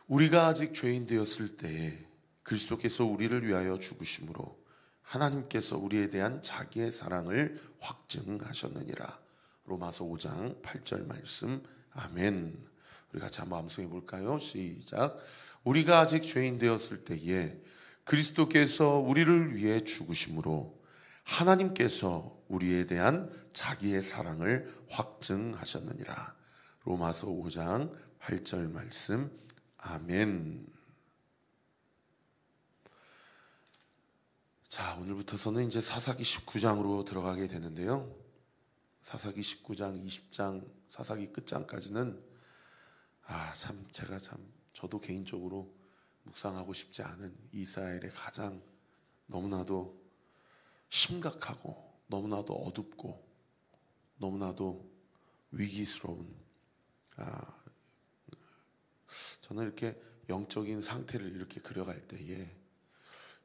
우리가 아직 죄인 되었을 때에 그리스도께서 우리를 위하여 죽으심으로 하나님께서 우리에 대한 자기의 사랑을 확증하셨느니라. 로마서 5장 8절 말씀. 아멘. 우리 같이 한번 암송해 볼까요? 시작. 우리가 아직 죄인 되었을 때에 그리스도께서 우리를 위해 죽으심으로 하나님께서 우리에 대한 자기의 사랑을 확증하셨느니라. 로마서 5장 8절 말씀. 아멘. 자, 오늘부터서는 이제 사사기 19장으로 들어가게 되는데요. 사사기 19장, 20장, 사사기 끝장까지는 저도 개인적으로 묵상하고 싶지 않은 이스라엘의 가장 너무나도 심각하고 너무나도 어둡고 너무나도 위기스러운 저는 이렇게 영적인 상태를 이렇게 그려갈 때에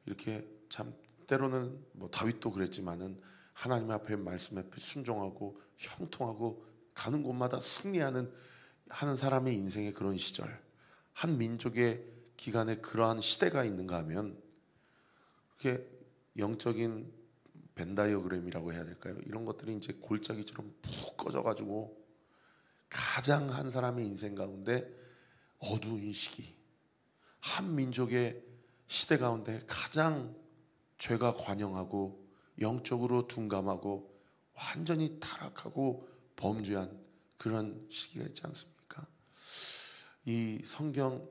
이렇게 참 때로는 뭐 다윗도 그랬지만은 하나님 앞에 말씀 앞에 순종하고 형통하고 가는 곳마다 승리하는 하는 사람의 인생의 그런 시절, 한 민족의 기간에 그러한 시대가 있는가 하면 그렇게 영적인 벤다이어그램이라고 해야 될까요? 이런 것들이 이제 골짜기처럼 푹 꺼져가지고 가장 한 사람의 인생 가운데 어두운 시기, 한 민족의 시대 가운데 가장 죄가 관영하고 영적으로 둔감하고 완전히 타락하고 범죄한 그런 시기가 있지 않습니까? 이 성경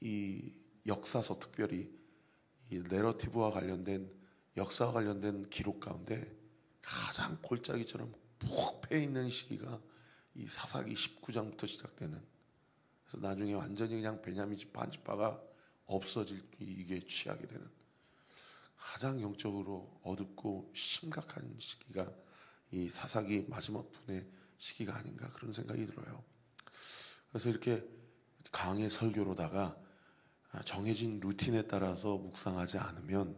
이 역사서, 특별히 이 내러티브와 관련된 역사와 관련된 기록 가운데 가장 골짜기처럼 푹 패 있는 시기가 이 사사기 19장부터 시작되는, 그래서 나중에 완전히 그냥 베냐민 집 반지파가 없어질 이게 취하게 되는 가장 영적으로 어둡고 심각한 시기가 이 사사기 마지막 분의 시기가 아닌가 그런 생각이 들어요. 그래서 이렇게 강의 설교로다가 정해진 루틴에 따라서 묵상하지 않으면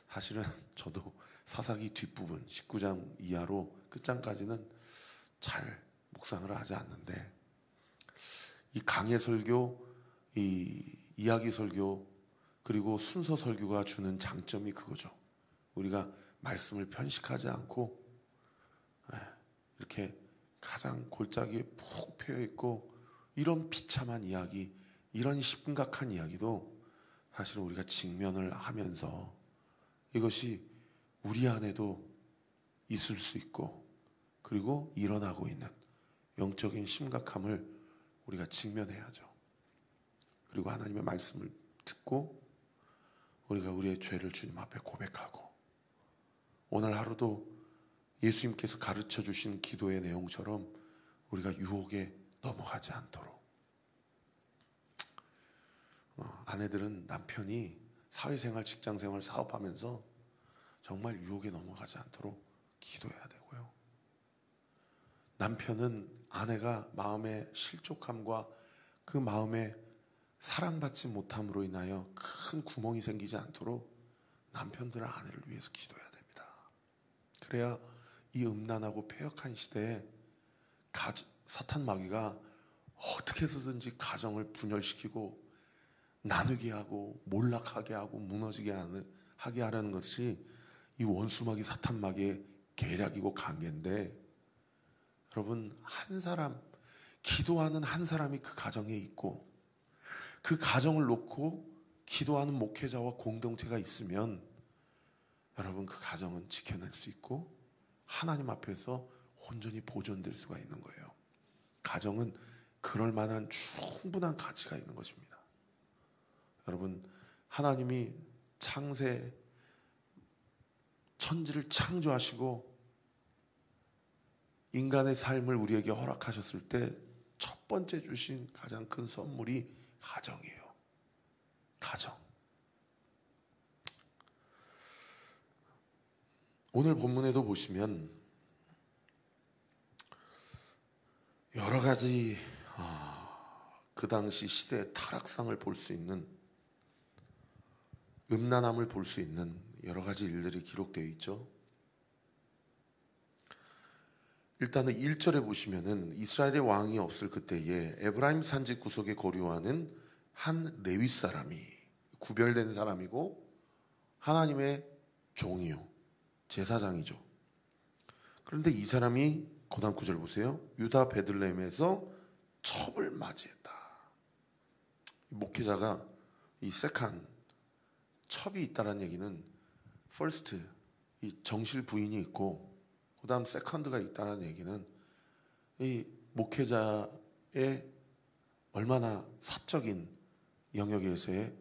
사실은 저도 사사기 뒷부분 19장 이하로 끝장까지는 잘 묵상을 하지 않는데, 이 강의 설교, 이 이야기 설교, 그리고 순서 설교가 주는 장점이 그거죠. 우리가 말씀을 편식하지 않고 이렇게 가장 골짜기에 푹 패여있고 이런 비참한 이야기, 이런 심각한 이야기도 사실은 우리가 직면을 하면서 이것이 우리 안에도 있을 수 있고 그리고 일어나고 있는 영적인 심각함을 우리가 직면해야죠. 그리고 하나님의 말씀을 듣고 우리가 우리의 죄를 주님 앞에 고백하고, 오늘 하루도 예수님께서 가르쳐 주신 기도의 내용처럼 우리가 유혹에 넘어가지 않도록, 아내들은 남편이 사회생활, 직장생활, 사업하면서 정말 유혹에 넘어가지 않도록 기도해야 되고요. 남편은 아내가 마음의 실족함과 그 마음에 사랑받지 못함으로 인하여 큰 구멍이 생기지 않도록 남편들은 아내를 위해서 기도해야 됩니다. 그래야 이 음란하고 패역한 시대에 사탄 마귀가 어떻게 해서든지 가정을 분열시키고 나누게 하고 몰락하게 하고 무너지게 하게 하려는 것이 이 원수마귀 사탄 마귀의 계략이고 관계인데, 여러분, 한 사람, 기도하는 한 사람이 그 가정에 있고 그 가정을 놓고 기도하는 목회자와 공동체가 있으면 여러분 그 가정은 지켜낼 수 있고 하나님 앞에서 온전히 보존될 수가 있는 거예요. 가정은 그럴 만한 충분한 가치가 있는 것입니다. 여러분, 하나님이 천지를 창조하시고 인간의 삶을 우리에게 허락하셨을 때 첫 번째 주신 가장 큰 선물이 가정이에요. 가정. 오늘 본문에도 보시면 여러 가지 그 당시 시대의 타락상을 볼 수 있는, 음란함을 볼 수 있는 여러 가지 일들이 기록되어 있죠. 일단은 1절에 보시면은 이스라엘의 왕이 없을 그때에 에브라임 산지 구석에 거류하는 한 레위 사람이, 구별된 사람이고 하나님의 종이요, 제사장이죠. 그런데 이 사람이 고단 9절 보세요. 유다 베들레헴에서 첩을 맞이했다. 목회자가 이 세칸, 첩이 있다는 얘기는 first, 이 정실 부인이 있고 그 다음 세컨드가 있다는 얘기는 이 목회자의 얼마나 사적인 영역에서의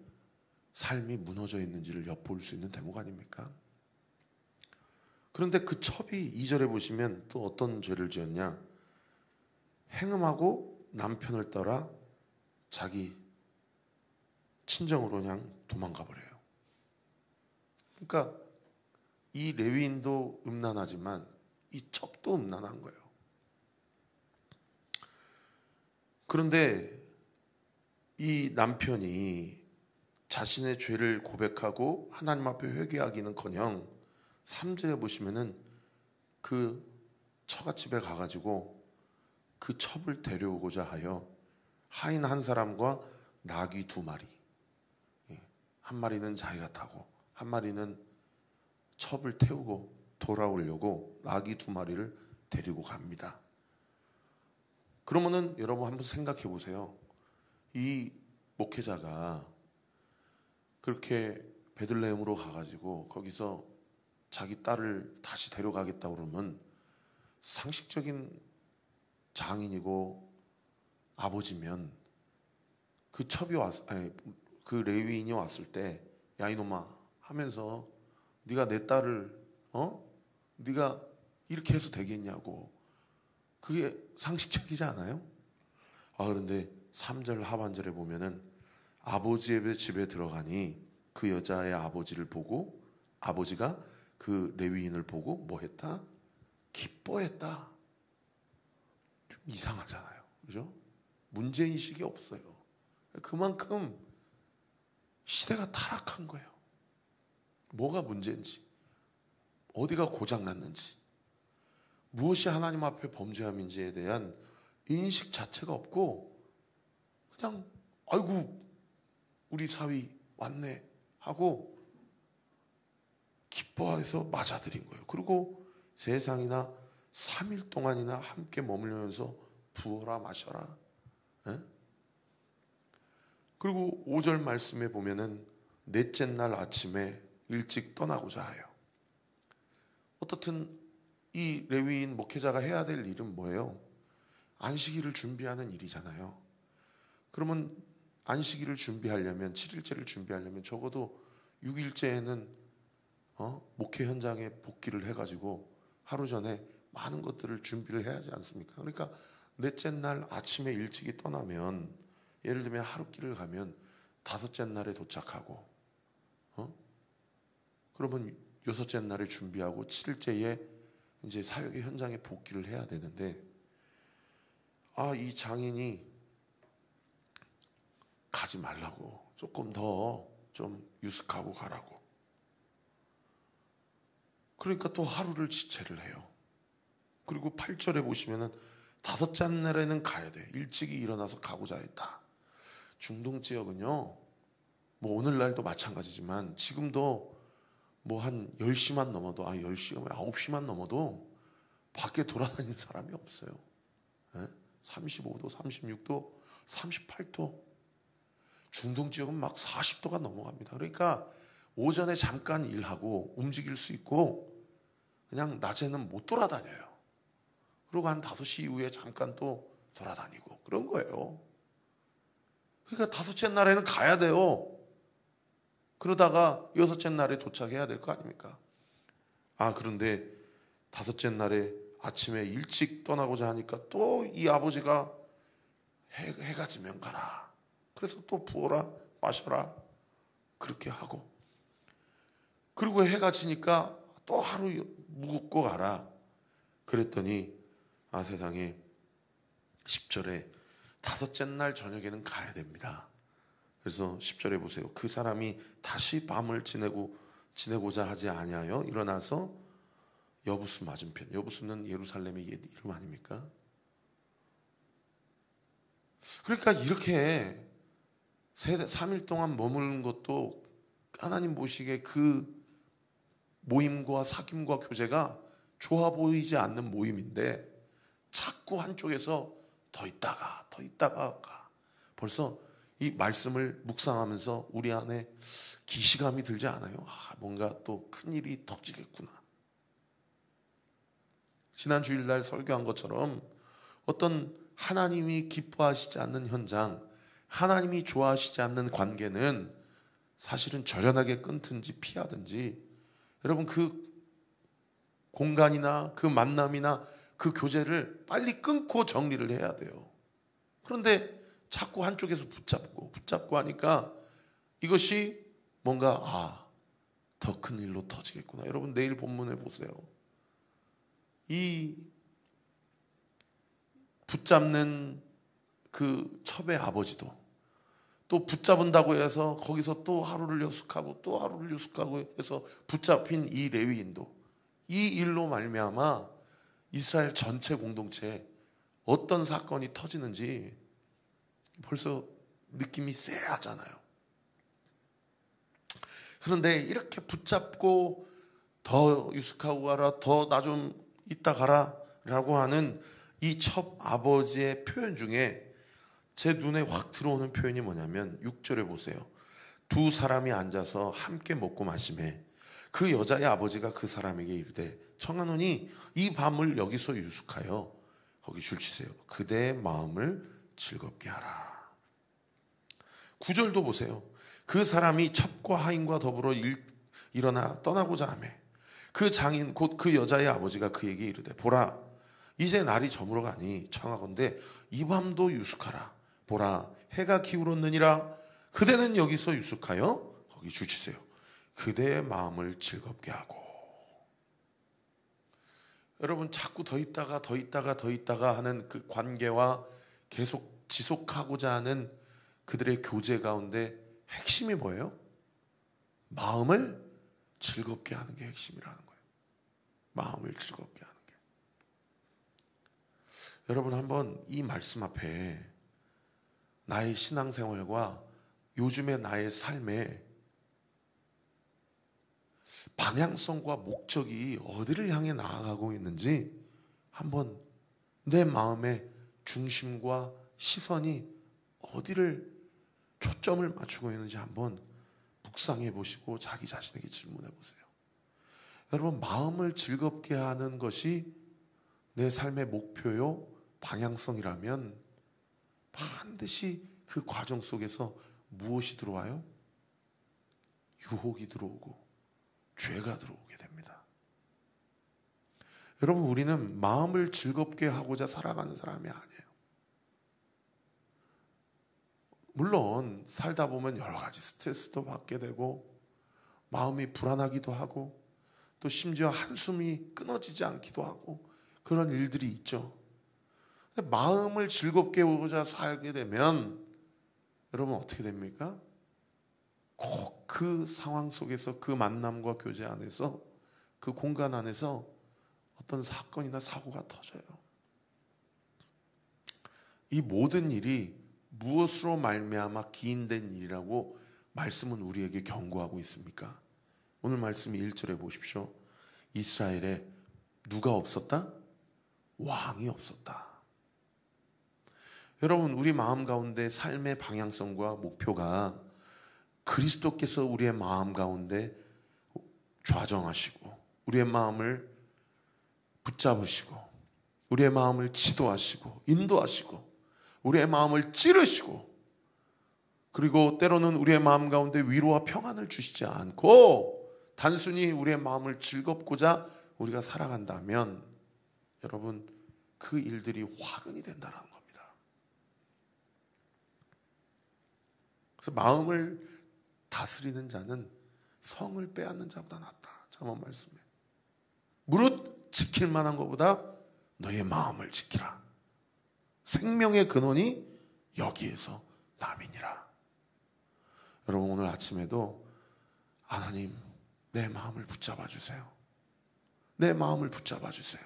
삶이 무너져 있는지를 엿볼 수 있는 대목 아닙니까? 그런데 그 첩이 2절에 보시면 또 어떤 죄를 지었냐? 행음하고 남편을 따라 자기 친정으로 그냥 도망가 버려요. 그러니까 이 레위인도 음란하지만 이 첩도 음란한 거예요. 그런데 이 남편이 자신의 죄를 고백하고 하나님 앞에 회개하기는커녕 3절에 보시면은 그 처갓집에 가가지고 그 첩을 데려오고자 하여 하인 한 사람과 나귀 2마리, 한 마리는 자기가 타고 한 마리는 첩을 태우고 돌아오려고 나귀 2마리를 데리고 갑니다. 그러면은 여러분 한번 생각해 보세요. 이 목회자가 그렇게 베들레헴으로 가가지고 거기서 자기 딸을 다시 데려가겠다 그러면 상식적인 장인이고 아버지면 그 첩이 그 레위인이 왔을 때 야 이놈아 하면서 네가 내 딸을 네가 이렇게 해서 되겠냐고, 그게 상식적이지 않아요? 그런데 3절 하반절에 보면은 아버지의 집에 들어가니 그 여자의 아버지를 보고 아버지가 그 레위인을 보고 뭐 했다? 기뻐했다. 좀 이상하잖아요, 그죠? 문제인식이 없어요. 그만큼 시대가 타락한 거예요. 뭐가 문제인지, 어디가 고장났는지, 무엇이 하나님 앞에 범죄함인지에 대한 인식 자체가 없고 그냥 아이고 우리 사위 왔네 하고 기뻐해서 맞아들인 거예요. 그리고 세상이나 3일 동안이나 함께 머물면서 부어라 마셔라. 에? 그리고 5절 말씀에 보면은 넷째 날 아침에 일찍 떠나고자 해요. 어떻든 이 레위인 목회자가 해야 될 일은 뭐예요? 안식일을 준비하는 일이잖아요. 그러면 안식일을 준비하려면, 7일째를 준비하려면 적어도 6일째에는 목회 현장에 복귀를 해가지고 하루 전에 많은 것들을 준비를 해야 하지 않습니까? 그러니까 넷째 날 아침에 일찍이 떠나면, 예를 들면 하루길을 가면 5째 날에 도착하고 그러면 6째 날에 준비하고 7일째에 이제 사역의 현장에 복귀를 해야 되는데, 이 장인이 가지 말라고, 조금 더 좀 유숙하고 가라고. 그러니까 또 하루를 지체를 해요. 그리고 8절에 보시면은 5째 날에는 가야 돼. 일찍이 일어나서 가고자 했다. 중동 지역은요, 뭐 오늘날도 마찬가지지만 지금도 뭐 한 10시만 넘어도 10시가 9시만 넘어도 밖에 돌아다니는 사람이 없어요. 35도, 36도, 38도. 중동 지역은 막 40도가 넘어갑니다. 그러니까 오전에 잠깐 일하고 움직일 수 있고 그냥 낮에는 못 돌아다녀요. 그리고 한 5시 이후에 잠깐 또 돌아다니고 그런 거예요. 그러니까 5째 날에는 가야 돼요. 그러다가 6째 날에 도착해야 될 거 아닙니까? 그런데 5째 날에 아침에 일찍 떠나고자 하니까 또 이 아버지가 해가 지면 가라. 그래서 또 부어라 마셔라 그렇게 하고, 그리고 해가 지니까 또 하루 묵고 가라. 그랬더니 세상에 10절에 5째 날 저녁에는 가야 됩니다. 그래서 10절에 보세요. 그 사람이 다시 밤을 지내고자 하지 아니하여 일어나서 여부수 맞은편. 여부수는 예루살렘의 옛 이름 아닙니까? 그러니까 이렇게 3일 동안 머무는 것도 하나님 보시기에 그 모임과 사귐과 교제가 좋아 보이지 않는 모임인데 자꾸 한쪽에서 더 있다가 가. 벌써 이 말씀을 묵상하면서 우리 안에 기시감이 들지 않아요? 뭔가 또 큰일이 터지겠구나. 지난 주일날 설교한 것처럼 어떤 하나님이 기뻐하시지 않는 현장, 하나님이 좋아하시지 않는 관계는 사실은 절연하게 끊든지 피하든지 여러분 그 공간이나 그 만남이나 그 교제를 빨리 끊고 정리를 해야 돼요. 그런데 자꾸 한쪽에서 붙잡고 하니까 이것이 뭔가 더 큰 일로 터지겠구나. 여러분 내일 본문에 보세요. 이 붙잡는 그 첩의 아버지도 또 붙잡은다고 해서 거기서 또 하루를 유숙하고 해서 붙잡힌 이 레위인도 이 일로 말미암아 이스라엘 전체 공동체에 어떤 사건이 터지는지 벌써 느낌이 쎄하잖아요. 그런데 이렇게 붙잡고 더 유숙하고 가라, 더 나 좀 이따 가라 라고 하는 이 첩 아버지의 표현 중에 제 눈에 확 들어오는 표현이 뭐냐면 6절에 보세요. 두 사람이 앉아서 함께 먹고 마시매 그 여자의 아버지가 그 사람에게 이르되 청하노니 이 밤을 여기서 유숙하여 거기 줄치세요. 그대의 마음을 즐겁게 하라. 9절도 보세요. 그 사람이 첩과 하인과 더불어 일어나 떠나고자 하매 그 장인 곧 그 여자의 아버지가 그에게 이르되 보라 이제 날이 저물어 가니 청하건대 이 밤도 유숙하라. 보라 해가 기울었느니라. 그대는 여기서 유숙하여 거기 줄치세요. 그대의 마음을 즐겁게 하고. 여러분 자꾸 더 있다가 하는 그 관계와 계속 지속하고자 하는 그들의 교제 가운데 핵심이 뭐예요? 마음을 즐겁게 하는 게 핵심이라는 거예요. 마음을 즐겁게 하는 게. 여러분 한번 이 말씀 앞에 나의 신앙생활과 요즘의 나의 삶에 방향성과 목적이 어디를 향해 나아가고 있는지 한번 내 마음의 중심과 시선이 어디를 초점을 맞추고 있는지 한번 묵상해 보시고 자기 자신에게 질문해 보세요. 여러분 마음을 즐겁게 하는 것이 내 삶의 목표요 방향성이라면 반드시 그 과정 속에서 무엇이 들어와요? 유혹이 들어오고 죄가 들어오게 됩니다. 여러분 우리는 마음을 즐겁게 하고자 살아가는 사람이 아니에요. 물론 살다 보면 여러 가지 스트레스도 받게 되고 마음이 불안하기도 하고 또 심지어 한숨이 끊어지지 않기도 하고 그런 일들이 있죠. 근데 마음을 즐겁게 하고자 살게 되면 여러분 어떻게 됩니까? 꼭 그 상황 속에서 그 만남과 교제 안에서 그 공간 안에서 어떤 사건이나 사고가 터져요. 이 모든 일이 무엇으로 말미암아 기인된 일이라고 말씀은 우리에게 경고하고 있습니까? 오늘 말씀 1절에 보십시오. 이스라엘에 누가 없었다? 왕이 없었다. 여러분 우리 마음 가운데 삶의 방향성과 목표가 그리스도께서 우리의 마음 가운데 좌정하시고 우리의 마음을 붙잡으시고 우리의 마음을 지도하시고 인도하시고 우리의 마음을 찌르시고 그리고 때로는 우리의 마음 가운데 위로와 평안을 주시지 않고 단순히 우리의 마음을 즐겁고자 우리가 살아간다면 여러분 그 일들이 화근이 된다는 겁니다. 그래서 마음을 다스리는 자는 성을 빼앗는 자보다 낫다. 잠언 말씀에 무릇 지킬 만한 것보다 너의 마음을 지키라. 생명의 근원이 여기에서 남이니라. 여러분 오늘 아침에도 하나님 내 마음을 붙잡아 주세요. 내 마음을 붙잡아 주세요.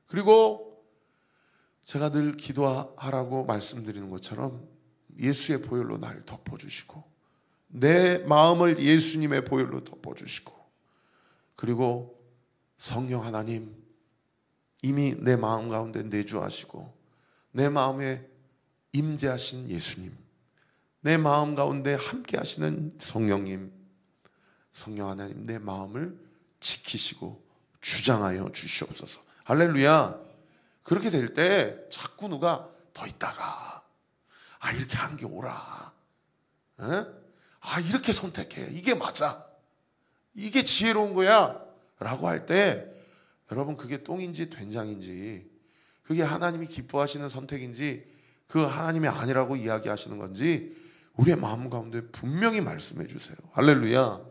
그리고 제가 늘 기도하라고 말씀드리는 것처럼 예수의 보혈로 나를 덮어주시고 내 마음을 예수님의 보혈로 덮어주시고 그리고 성령 하나님 이미 내 마음 가운데 내주하시고 내 마음에 임재하신 예수님, 내 마음 가운데 함께 하시는 성령님, 성령 하나님 내 마음을 지키시고 주장하여 주시옵소서. 할렐루야. 그렇게 될 때 자꾸 누가 더 있다가 이렇게 하는 게 옳아, 이렇게 선택해, 이게 맞아, 이게 지혜로운 거야 라고 할 때 여러분 그게 똥인지 된장인지, 그게 하나님이 기뻐하시는 선택인지 그 하나님이 아니라고 이야기하시는 건지 우리의 마음 가운데 분명히 말씀해 주세요. 할렐루야.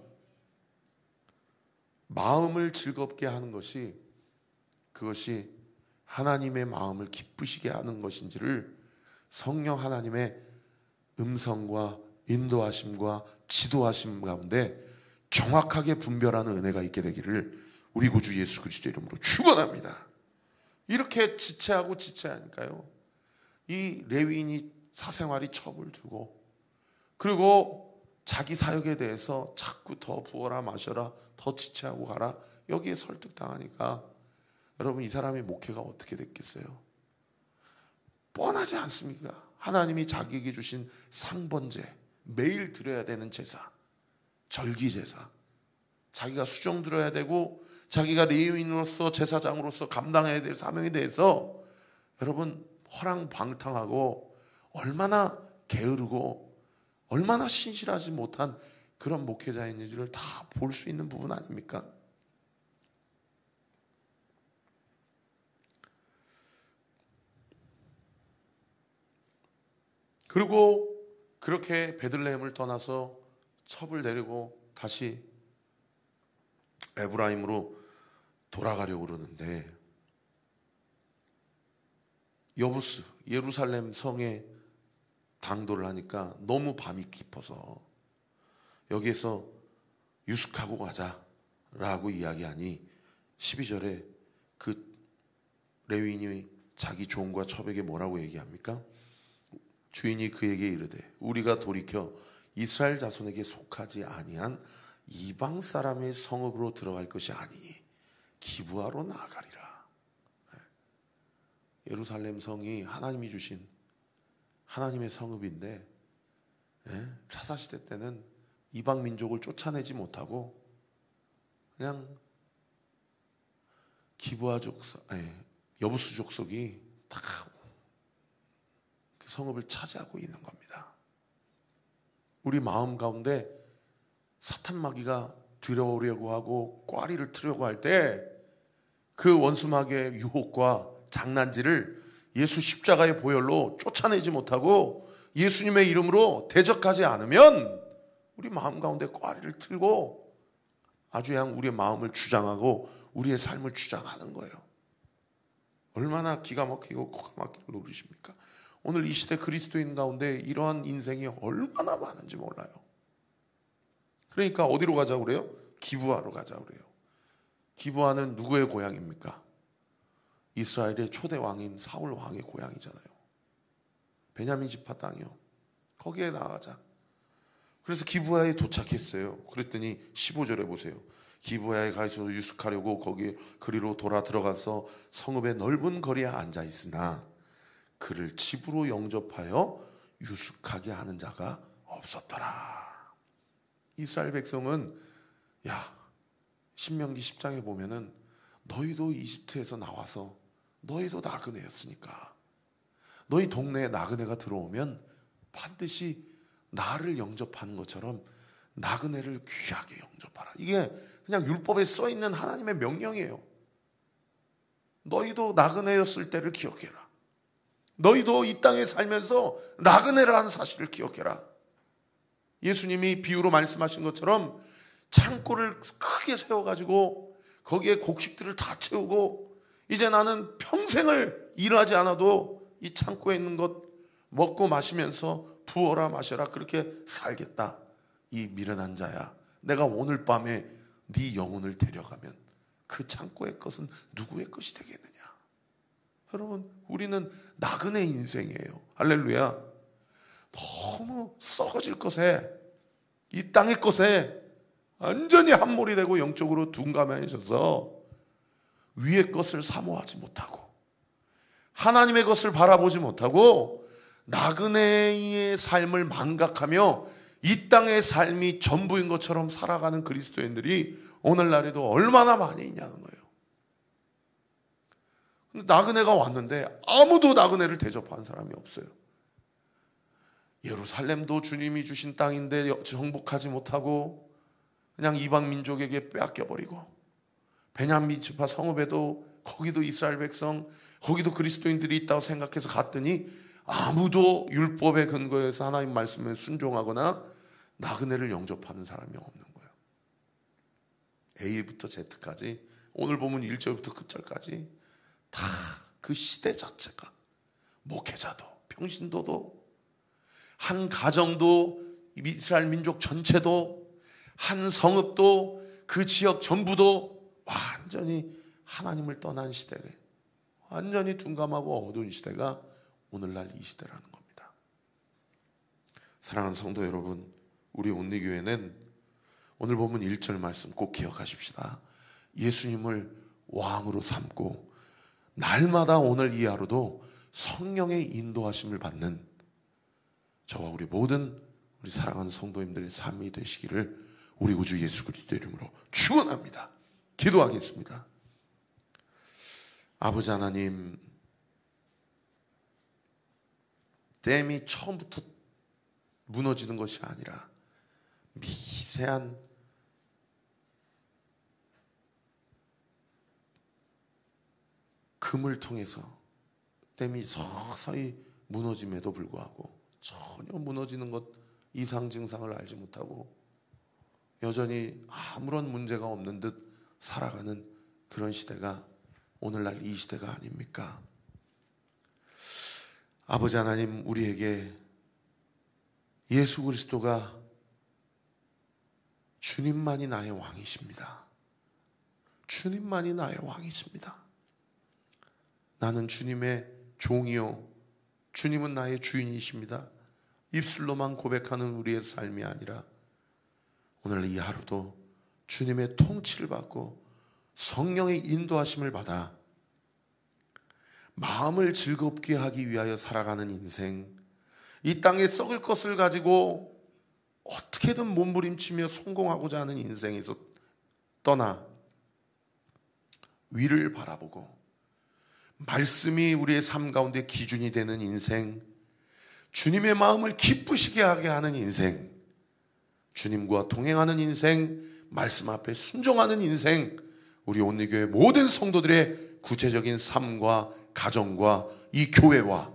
마음을 즐겁게 하는 것이 그것이 하나님의 마음을 기쁘시게 하는 것인지를 성령 하나님의 음성과 인도하심과 지도하심 가운데 정확하게 분별하는 은혜가 있게 되기를 우리 구주 예수 그리스도 이름으로 축원합니다. 이렇게 지체하고 지체하니까요, 이 레위인이 사생활이 첩을 두고 그리고 자기 사역에 대해서 자꾸 더 부어라 마셔라, 더 지체하고 가라, 여기에 설득당하니까 여러분 이 사람의 목회가 어떻게 됐겠어요? 뻔하지 않습니까? 하나님이 자기에게 주신 상번제, 매일 드려야 되는 제사, 절기제사, 자기가 수종 들어야 되고 자기가 레위인으로서 제사장으로서 감당해야 될 사명에 대해서 여러분 허랑방탕하고 얼마나 게으르고 얼마나 신실하지 못한 그런 목회자인지를 다 볼 수 있는 부분 아닙니까? 그리고 그렇게 베들레헴을 떠나서 첩을 내리고 다시 에브라임으로 돌아가려고 그러는데 여부스 예루살렘 성에 당도를 하니까 너무 밤이 깊어서 여기에서 유숙하고 가자라고 이야기하니 12절에 그 레위인이 자기 종과 첩에게 뭐라고 얘기합니까? 주인이 그에게 이르되 우리가 돌이켜 이스라엘 자손에게 속하지 아니한 이방 사람의 성읍으로 들어갈 것이 아니니 기브아로 나아가리라. 예루살렘 성이 하나님이 주신 하나님의 성읍인데 사사시대 때는 이방 민족을 쫓아내지 못하고 그냥 기브아 족속, 여부스 족속이 다 그 성읍을 차지하고 있는 겁니다. 우리 마음 가운데 사탄 마귀가 들어오려고 하고 꽈리를 트려고 할 때 그 원수 마귀의 유혹과 장난질을 예수 십자가의 보혈로 쫓아내지 못하고 예수님의 이름으로 대적하지 않으면 우리 마음 가운데 꽈리를 틀고 아주 그냥 우리의 마음을 주장하고 우리의 삶을 주장하는 거예요. 얼마나 기가 막히고 코가 막히는 노릇입니까? 오늘 이 시대 그리스도인 가운데 이러한 인생이 얼마나 많은지 몰라요. 그러니까 어디로 가자고 그래요? 기브아로 가자고 그래요. 기브아는 누구의 고향입니까? 이스라엘의 초대 왕인 사울 왕의 고향이잖아요. 베냐민 지파 땅이요. 거기에 나가자. 그래서 기브아에 도착했어요. 그랬더니 15절에 보세요. 기브아에 가서 유숙하려고 거기 그리로 돌아 들어가서 성읍의 넓은 거리에 앉아 있으나 그를 집으로 영접하여 유숙하게 하는 자가 없었더라. 이스라엘 백성은 신명기 10장에 보면은 너희도 이집트에서 나와서 너희도 나그네였으니까 너희 동네에 나그네가 들어오면 반드시 나를 영접하는 것처럼 나그네를 귀하게 영접하라. 이게 그냥 율법에 써있는 하나님의 명령이에요. 너희도 나그네였을 때를 기억해라. 너희도 이 땅에 살면서 나그네라는 사실을 기억해라. 예수님이 비유로 말씀하신 것처럼 창고를 크게 세워가지고 거기에 곡식들을 다 채우고 이제 나는 평생을 일하지 않아도 이 창고에 있는 것 먹고 마시면서 부어라 마셔라 그렇게 살겠다. 이 미련한 자야, 내가 오늘 밤에 네 영혼을 데려가면 그 창고의 것은 누구의 것이 되겠느냐? 여러분, 우리는 나그네 인생이에요. 할렐루야. 너무 썩어질 것에, 이 땅의 것에 완전히 함몰이 되고 영적으로 둔감해져서 위의 것을 사모하지 못하고 하나님의 것을 바라보지 못하고 나그네의 삶을 망각하며 이 땅의 삶이 전부인 것처럼 살아가는 그리스도인들이 오늘날에도 얼마나 많이 있냐는 거예요. 나그네가 왔는데 아무도 나그네를 대접한 사람이 없어요. 예루살렘도 주님이 주신 땅인데 정복하지 못하고 그냥 이방 민족에게 빼앗겨버리고, 베냐민 지파 성읍에도 거기도 이스라엘 백성, 거기도 그리스도인들이 있다고 생각해서 갔더니 아무도 율법의 근거에서 하나님 말씀에 순종하거나 나그네를 영접하는 사람이 없는 거예요. A부터 Z까지, 오늘 보면 1절부터 끝절까지 다 그 시대 자체가, 목회자도 평신도도 한 가정도 이스라엘 민족 전체도 한 성읍도 그 지역 전부도 완전히 하나님을 떠난 시대에 완전히 둔감하고 어두운 시대가 오늘날 이 시대라는 겁니다. 사랑하는 성도 여러분, 우리 온리교회는 오늘 보면 1절 말씀 꼭 기억하십시다. 예수님을 왕으로 삼고 날마다 오늘 이 하루도 성령의 인도하심을 받는 저와 우리 모든 우리 사랑하는 성도님들의 삶이 되시기를 우리 구주 예수 그리스도 이름으로 축원합니다. 기도하겠습니다. 아버지 하나님, 댐이 처음부터 무너지는 것이 아니라 미세한 금을 통해서 댐이 서서히 무너짐에도 불구하고 전혀 무너지는 것 이상 증상을 알지 못하고 여전히 아무런 문제가 없는 듯 살아가는 그런 시대가 오늘날 이 시대가 아닙니까? 아버지 하나님, 우리에게 예수 그리스도가 주님만이 나의 왕이십니다. 주님만이 나의 왕이십니다. 나는 주님의 종이요, 주님은 나의 주인이십니다. 입술로만 고백하는 우리의 삶이 아니라 오늘 이 하루도 주님의 통치를 받고 성령의 인도하심을 받아 마음을 즐겁게 하기 위하여 살아가는 인생, 이 땅에 썩을 것을 가지고 어떻게든 몸부림치며 성공하고자 하는 인생에서 떠나 위를 바라보고 말씀이 우리의 삶 가운데 기준이 되는 인생, 주님의 마음을 기쁘시게 하게 하는 인생, 주님과 동행하는 인생, 말씀 앞에 순종하는 인생, 우리 온리교회 모든 성도들의 구체적인 삶과 가정과 이 교회와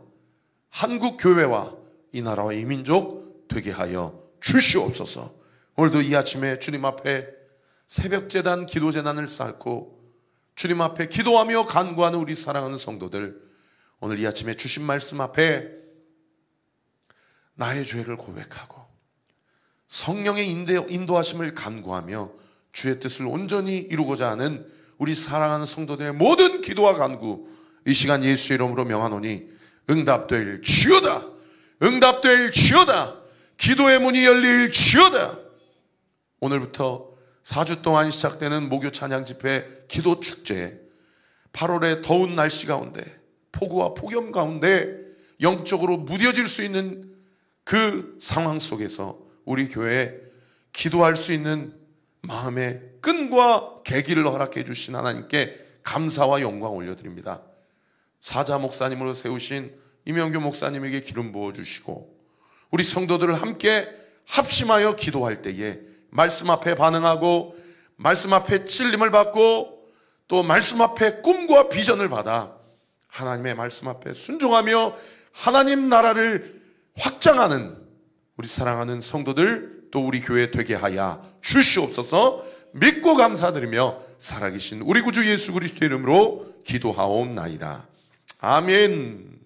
한국 교회와 이 나라와 이 민족 되게 하여 주시옵소서. 오늘도 이 아침에 주님 앞에 새벽 제단, 기도 제단을 쌓고 주님 앞에 기도하며 간구하는 우리 사랑하는 성도들, 오늘 이 아침에 주신 말씀 앞에 나의 죄를 고백하고 성령의 인도하심을 간구하며 주의 뜻을 온전히 이루고자 하는 우리 사랑하는 성도들의 모든 기도와 간구, 이 시간 예수의 이름으로 명하노니 응답될 지어다, 응답될 지어다, 기도의 문이 열릴 지어다. 오늘부터 4주 동안 시작되는 목요 찬양 집회 기도 축제, 8월의 더운 날씨 가운데 폭우와 폭염 가운데 영적으로 무뎌질 수 있는 그 상황 속에서 우리 교회에 기도할 수 있는 마음의 끈과 계기를 허락해 주신 하나님께 감사와 영광 올려드립니다. 사자 목사님으로 세우신 이명규 목사님에게 기름 부어주시고 우리 성도들을 함께 합심하여 기도할 때에 말씀 앞에 반응하고 말씀 앞에 찔림을 받고 또 말씀 앞에 꿈과 비전을 받아 하나님의 말씀 앞에 순종하며 하나님 나라를 확장하는 우리 사랑하는 성도들, 또 우리 교회 되게 하여 주시옵소서. 믿고 감사드리며 살아계신 우리 구주 예수 그리스도의 이름으로 기도하옵나이다. 아멘.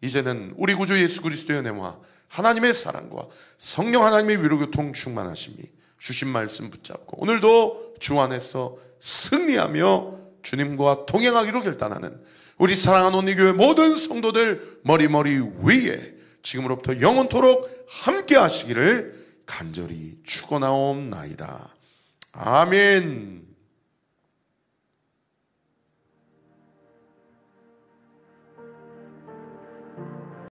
이제는 우리 구주 예수 그리스도의 은혜와 하나님의 사랑과 성령 하나님의 위로교통 충만하심이 주신 말씀 붙잡고 오늘도 주 안에서 승리하며 주님과 동행하기로 결단하는 우리 사랑하는 온리교회 모든 성도들 머리머리 위에 지금으로부터 영원토록 함께 하시기를 간절히 축원하옵나이다. 아멘.